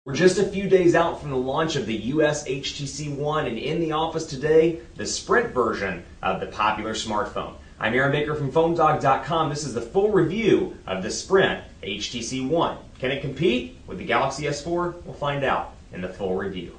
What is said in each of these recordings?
We're just a few days out from the launch of the US HTC One, and in the office today, the Sprint version of the popular smartphone. I'm Aaron Baker from PhoneDog.com. This is the full review of the Sprint HTC One. Can it compete with the Galaxy S4? We'll find out in the full review.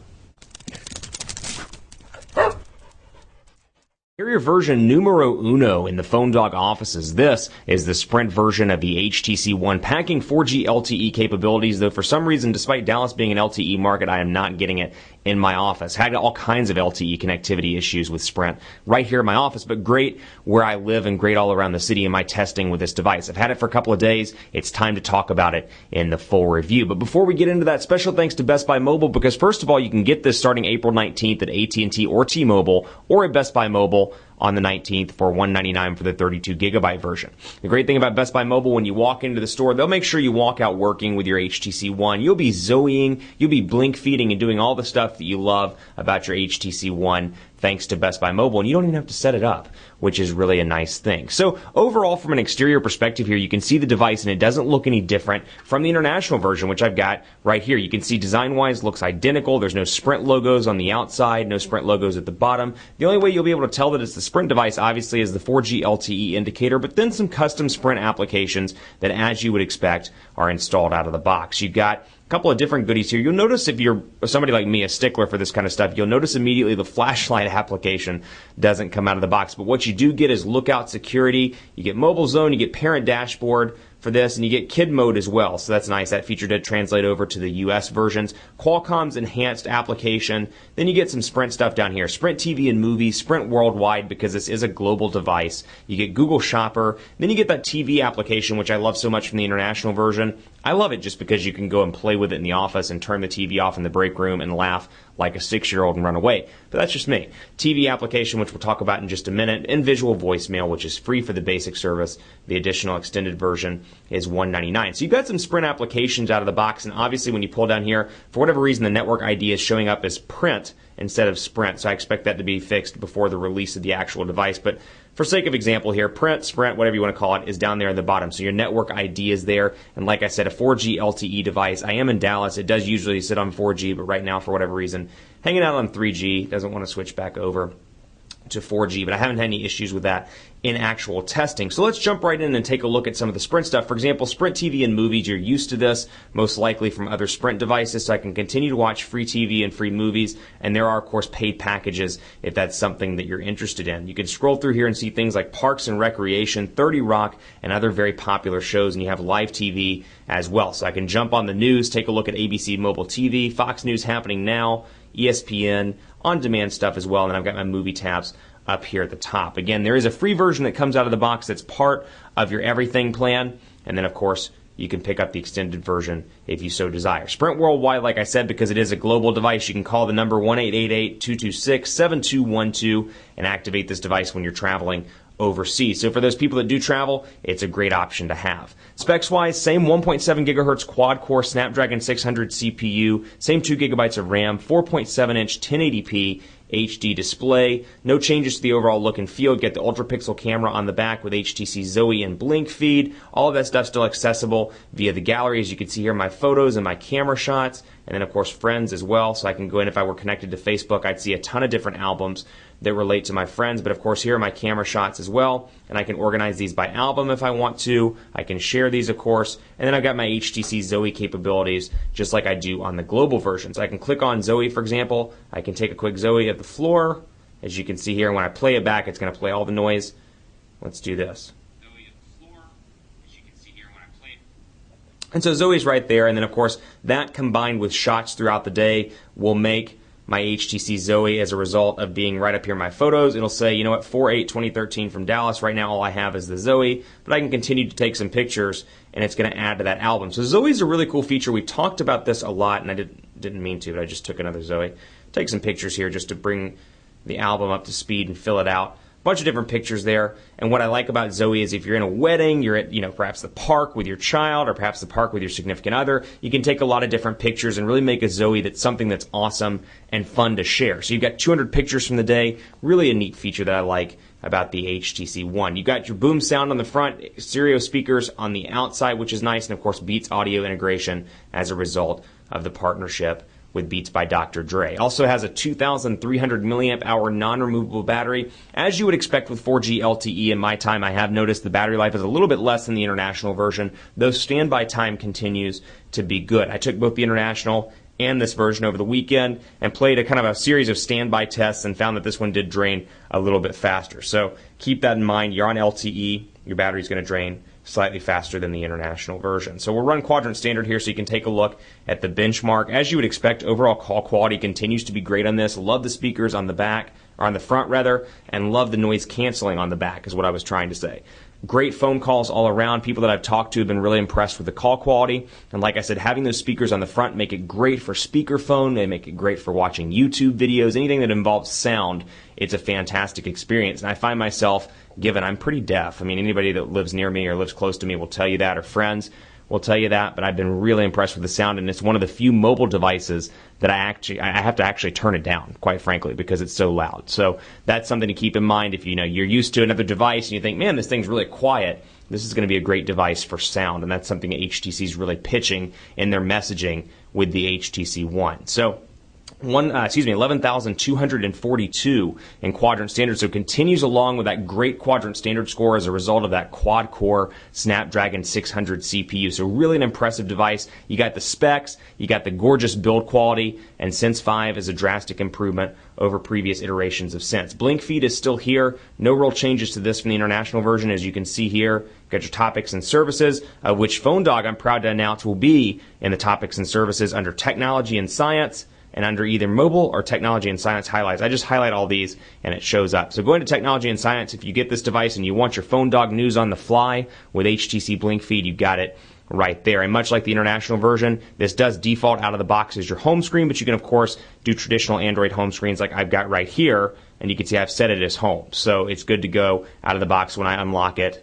Carrier version numero uno in the PhoneDog offices. This is the Sprint version of the HTC One, packing 4G LTE capabilities, though for some reason, despite Dallas being an LTE market, I am not getting it in my office. Had all kinds of LTE connectivity issues with Sprint right here in my office, but great where I live and great all around the city in my testing with this device. I've had it for a couple of days. It's time to talk about it in the full review. But before we get into that, special thanks to Best Buy Mobile, because first of all, you can get this starting April 19th at AT&T or T-Mobile or at Best Buy Mobile on the 19th for $199 for the 32 gigabyte version. The great thing about Best Buy Mobile, when you walk into the store, they'll make sure you walk out working with your HTC One. You'll be Zoeing, you'll be blink feeding and doing all the stuff that you love about your HTC One thanks to Best Buy Mobile, and you don't even have to set it up, which is really a nice thing. So overall, from an exterior perspective here, you can see the device and it doesn't look any different from the international version, which I've got right here. You can see design-wise looks identical. There's no Sprint logos on the outside, no Sprint logos at the bottom. The only way you'll be able to tell that it's the Sprint device, obviously, is the 4G LTE indicator, but then some custom Sprint applications that, as you would expect, are installed out of the box. You've got a couple of different goodies here. You'll notice, if you're somebody like me, a stickler for this kind of stuff, you'll notice immediately the flashlight application doesn't come out of the box. But what you do get is Lookout Security. You get Mobile Zone, you get Parent Dashboard for this, and you get Kid Mode as well. So that's nice. That feature did translate over to the US versions. Qualcomm's enhanced application. Then you get some Sprint stuff down here. Sprint TV and Movies, Sprint Worldwide, because this is a global device. You get Google Shopper. Then you get that TV application, which I love so much from the international version. I love it just because you can go and play with it in the office and turn the TV off in the break room and laugh like a 6-year-old and run away. But that's just me. TV application, which we'll talk about in just a minute, and visual voicemail, which is free for the basic service. The additional extended version is $199. So you've got some Sprint applications out of the box, and obviously when you pull down here, for whatever reason, the network ID is showing up as Print instead of Sprint. So I expect that to be fixed before the release of the actual device. But for sake of example here, Print, Sprint, whatever you want to call it, is down there at the bottom. So your network ID is there. And like I said, a 4G LTE device. I am in Dallas. It does usually sit on 4G, but right now, for whatever reason, hanging out on 3G, doesn't want to switch back over to 4G, but I haven't had any issues with that in actual testing. So let's jump right in and take a look at some of the Sprint stuff. For example, Sprint TV and Movies, you're used to this, most likely from other Sprint devices, so I can continue to watch free TV and free movies, and there are, of course, paid packages if that's something that you're interested in. You can scroll through here and see things like Parks and Recreation, 30 Rock, and other very popular shows, and you have live TV as well. So I can jump on the news, take a look at ABC Mobile TV, Fox News Happening Now, ESPN, on-demand stuff as well, and then I've got my movie tabs up here at the top. Again, there is a free version that comes out of the box that's part of your everything plan, and then, of course, you can pick up the extended version if you so desire. Sprint Worldwide, like I said, because it is a global device, you can call the number 1-888-226-7212 and activate this device when you're traveling overseas. So for those people that do travel, it's a great option to have. Specs-wise, same 1.7 gigahertz quad-core Snapdragon 600 CPU, same 2 gigabytes of RAM, 4.7-inch 1080p HD display. No changes to the overall look and feel. Get the ultra-pixel camera on the back with HTC Zoe and Blink feed. All of that stuff still accessible via the gallery. As you can see here, my photos and my camera shots, and then, of course, friends as well. So I can go in, if I were connected to Facebook, I'd see a ton of different albums that relate to my friends. But, of course, here are my camera shots as well. And I can organize these by album if I want to. I can share these, of course. And then I've got my HTC Zoe capabilities, just like I do on the global version. So I can click on Zoe, for example. I can take a quick Zoe of the floor. As you can see here, when I play it back, it's going to play all the noise. Let's do this. And so Zoe's right there, and then, of course, that combined with shots throughout the day will make my HTC Zoe, as a result of being right up here in my photos. It'll say, you know what, 4/8/2013 from Dallas. Right now all I have is the Zoe, but I can continue to take some pictures, and it's going to add to that album. So Zoe's a really cool feature. We talked about this a lot, and I didn't mean to, but I just took another Zoe. Take some pictures here just to bring the album up to speed and fill it out. Bunch of different pictures there. And what I like about Zoe is if you're in a wedding, you're at, perhaps the park with your child or perhaps the park with your significant other, you can take a lot of different pictures and really make a Zoe that's something that's awesome and fun to share. So you've got 200 pictures from the day. Really a neat feature that I like about the HTC One. You've got your boom sound on the front, stereo speakers on the outside, which is nice, and of course Beats audio integration as a result of the partnership with Beats by Dr. Dre. Also has a 2,300 milliamp hour non-removable battery. As you would expect with 4G LTE in my time, I have noticed the battery life is a little bit less than the international version, though standby time continues to be good. I took both the international and this version over the weekend and played a kind of a series of standby tests and found that this one did drain a little bit faster. So keep that in mind. You're on LTE, your battery's going to drain slightly faster than the international version. So we'll run quadrant standard here so you can take a look at the benchmark. As you would expect, overall call quality continues to be great on this. Love the speakers on the back, or on the front rather, and love the noise canceling on the back is what I was trying to say. Great phone calls all around. People that I've talked to have been really impressed with the call quality. And like I said, having those speakers on the front make it great for speakerphone. They make it great for watching YouTube videos. Anything that involves sound, it's a fantastic experience. And I find myself, given I'm pretty deaf, I mean, anybody that lives near me or lives close to me will tell you that, or friends will tell you that, but I've been really impressed with the sound, and it's one of the few mobile devices that I have to actually turn it down, quite frankly, because it's so loud. So that's something to keep in mind. If you're used to another device and you think, man, this thing's really quiet, this is going to be a great device for sound, and that's something HTC is really pitching in their messaging with the HTC One. So 11,242 in quadrant standard, so continues along with that great quadrant standard score as a result of that quad-core Snapdragon 600 CPU. So really an impressive device. You got the specs, you got the gorgeous build quality, and Sense 5 is a drastic improvement over previous iterations of Sense. Blink feed is still here. No real changes to this from the international version, as you can see here. Got your topics and services, which PhoneDog, I'm proud to announce, will be in the topics and services under technology and science, and under either mobile or technology and science highlights. I just highlight all these and it shows up. So going to technology and science, if you get this device and you want your PhoneDog news on the fly with HTC Blink Feed, you've got it right there. And much like the international version, this does default out of the box as your home screen, but you can of course do traditional Android home screens like I've got right here, and you can see I've set it as home. So it's good to go out of the box when I unlock it,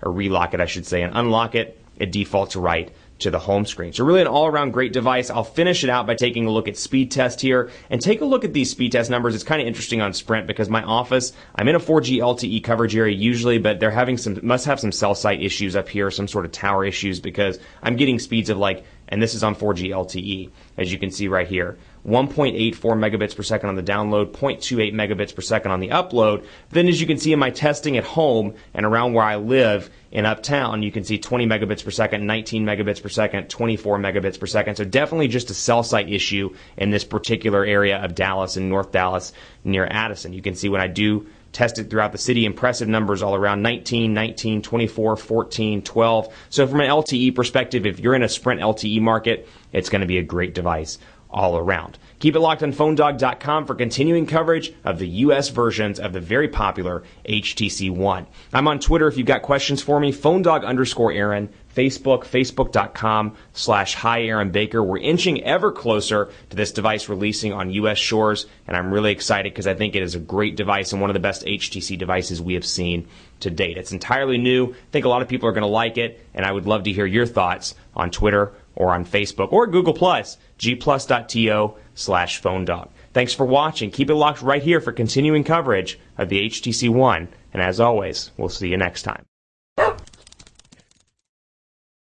or relock it I should say, and unlock it, it defaults right to the home screen. So really an all-around great device. I'll finish it out by taking a look at speed test here, and take a look at these speed test numbers. It's kind of interesting on Sprint because my office, I'm in a 4G LTE coverage area usually, but they're having must have some cell site issues up here, some sort of tower issues, because I'm getting speeds of like, and this is on 4G LTE, as you can see right here, 1.84 megabits per second on the download, 0.28 megabits per second on the upload. Then as you can see in my testing at home and around where I live in Uptown, you can see 20 megabits per second, 19 megabits per second, 24 megabits per second. So definitely just a cell site issue in this particular area of Dallas and North Dallas near Addison. You can see when I do test it throughout the city, impressive numbers all around, 19, 19, 24, 14, 12. So from an LTE perspective, if you're in a Sprint LTE market, it's going to be a great device all around. Keep it locked on PhoneDog.com for continuing coverage of the U.S. versions of the very popular HTC One. I'm on Twitter if you've got questions for me, PhoneDog_Aaron, Facebook, Facebook.com/Hi Aaron Baker. We're inching ever closer to this device releasing on U.S. shores, and I'm really excited because I think it is a great device and one of the best HTC devices we have seen to date. It's entirely new. I think a lot of people are going to like it, and I would love to hear your thoughts on Twitter or on Facebook or Google+, gplus.to/PhoneDog. Thanks for watching. Keep it locked right here for continuing coverage of the HTC One, and as always, we'll see you next time.